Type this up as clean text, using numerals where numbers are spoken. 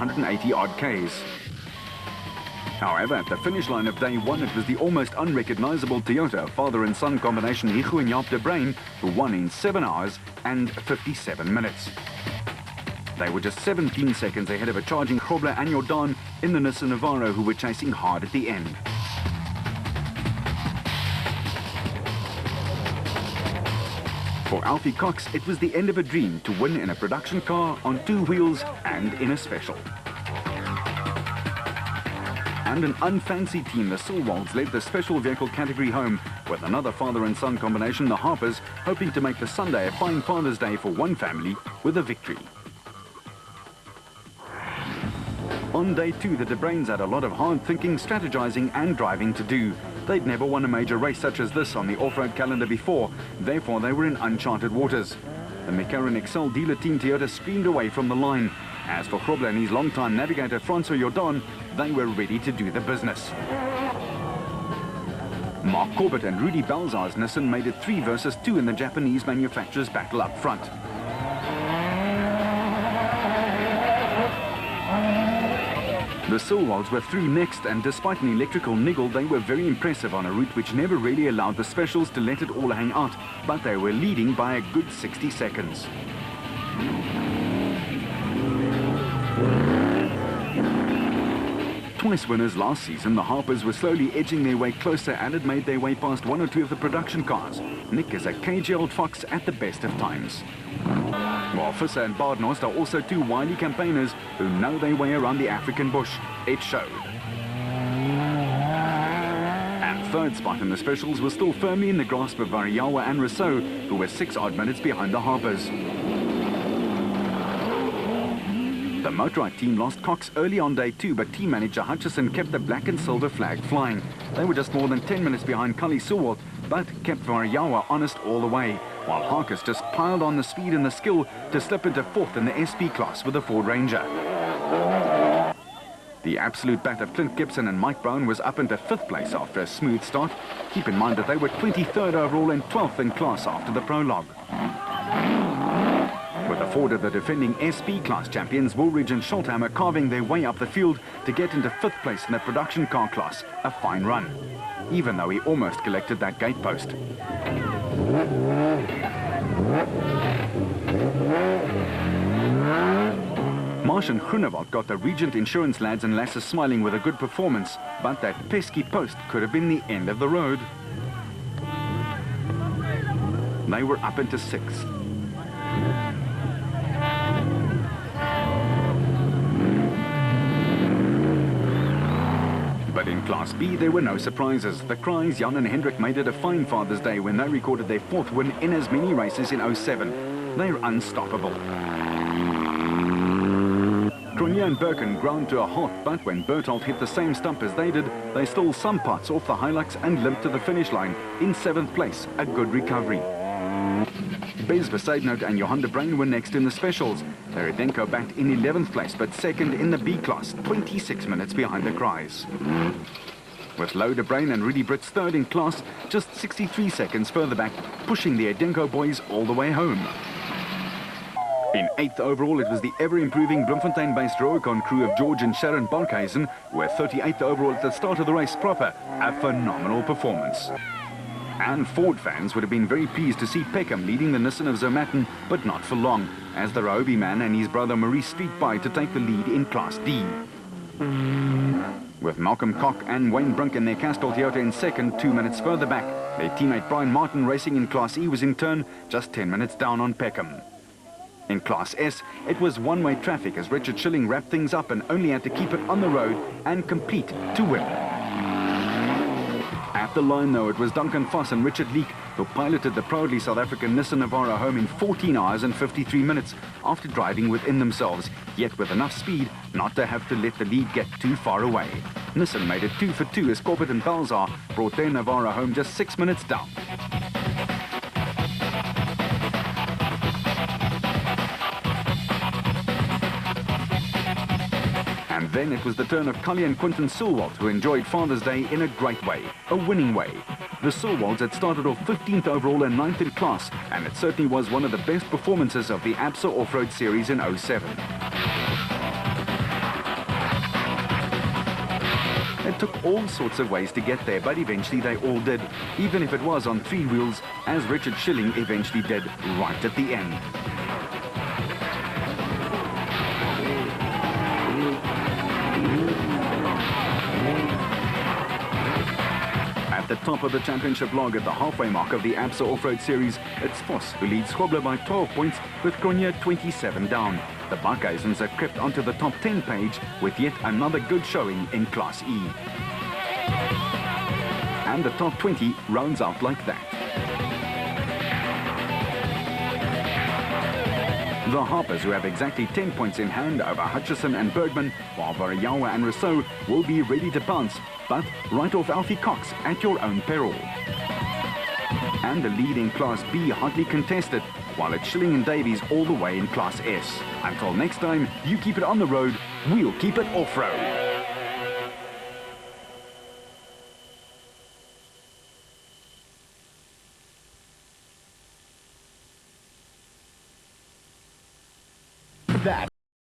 480 odd Ks. However, at the finish line of day one, it was the almost unrecognizable Toyota father and son combination Hugo and Jaap de Bruin who won in 7 hours and 57 minutes. They were just 17 seconds ahead of a charging Grobler and Jordan in the Nissan Navara, who were chasing hard at the end. For Alfie Cox, it was the end of a dream to win in a production car, on 2 wheels and in a special. And an unfancy team, the Silwalds, led the special vehicle category home with another father and son combination, the Harpers, hoping to make the Sunday a fine Father's Day for one family with a victory. On day 2, the De Bruins had a lot of hard thinking, strategizing and driving to do. They'd never won a major race such as this on the off-road calendar before, therefore they were in uncharted waters. The McLaren Excel dealer team Toyota screamed away from the line. As for Grobler and his longtime navigator Francois Jordan, they were ready to do the business. Mark Corbett and Rudy Balzar's Nissan made it 3 versus 2 in the Japanese manufacturer's battle up front. The Silwalds were through next, and despite an electrical niggle, they were very impressive on a route which never really allowed the specials to let it all hang out, but they were leading by a good 60 seconds. Twice winners last season, the Harpers were slowly edging their way closer and had made their way past 1 or 2 of the production cars. Nick is a cagey old fox at the best of times. While Visser and Badenhorst are also 2 wily campaigners who know their way around the African bush. It showed. And third spot in the specials was still firmly in the grasp of Variawa and Rousseau, who were 6 odd minutes behind the Harpers. The Motorrad team lost Cox early on day 2, but team manager Hutchison kept the black and silver flag flying. They were just more than 10 minutes behind Kali Sewald, but kept Variawa honest all the way, while Harkus just piled on the speed and the skill to slip into 4th in the SP class with the Ford Ranger. The absolute bat of Clint Gibson and Mike Brown was up into 5th place after a smooth start. Keep in mind that they were 23rd overall and 12th in class after the prologue. With the Ford of the defending SP class champions, Woolridge and Schulthammer carving their way up the field to get into 5th place in the production car class. A fine run, even though he almost collected that gate post. Marsh and Groenewald got the Regent Insurance lads and lasses smiling with a good performance, but that pesky post could have been the end of the road. They were up into 6th. But in Class B, there were no surprises. The Cries, Jan and Hendrik, made it a fine Father's Day when they recorded their 4th win in as many races in 07. They're unstoppable. Cronje and Birken ground to a halt, but when Berthold hit the same stump as they did, they stole some parts off the Hilux and limped to the finish line in 7th place, a good recovery. Bez Verseidnout and Johan de Bruin were next in the specials. Veredenko backed in 11th place, but second in the B class, 26 minutes behind the Cries. With Louw de Bruin and Rudy Brits 3rd in class, just 63 seconds further back, pushing the Edenko boys all the way home. In 8th overall, it was the ever-improving Bloemfontein-based Roacon crew of George and Sharon Barkhuizen, who were 38th overall at the start of the race proper. A phenomenal performance. And Ford fans would have been very pleased to see Peckham leading the Nissan of Zermatten, but not for long, as the Rhoby man and his brother Maurice streaked by to take the lead in Class D. With Malcolm Koch and Wayne Brink in their Castle Toyota in 2nd, 2 minutes further back, their teammate Brian Martin racing in Class E was in turn just 10 minutes down on Peckham. In Class S, it was one-way traffic as Richard Schilling wrapped things up and only had to keep it on the road and compete to win. At the line, though, it was Duncan Voss and Richard Leek who piloted the proudly South African Nissan Navara home in 14 hours and 53 minutes after driving within themselves, yet with enough speed not to have to let the lead get too far away. Nissan made it 2 for 2 as Corbett and Balzar brought their Navara home just 6 minutes down. And then it was the turn of Cully and Quinton Silwald, who enjoyed Father's Day in a great way, a winning way. The Silwalds had started off 15th overall and 9th in class, and it certainly was one of the best performances of the ABSA Off-Road Series in 07. took all sorts of ways to get there, but eventually they all did, even if it was on 3 wheels, as Richard Schilling eventually did right at the end. At the top of the championship log at the halfway mark of the ABSA Off-Road Series, it's Vos who leads Grobler by 12 points with Cronje 27 down. The Buckhuizens have crept onto the top 10 page with yet another good showing in Class E. And the top 20 rounds out like that. The Harpers, who have exactly 10 points in hand over Hutchison and Bergman, while Varayawa and Rousseau will be ready to bounce, but right off Alfie Cox at your own peril. And the lead in Class B hotly contested, while it's Schilling and Davies all the way in Class S. Until next time, you keep it on the road, we'll keep it off-road. That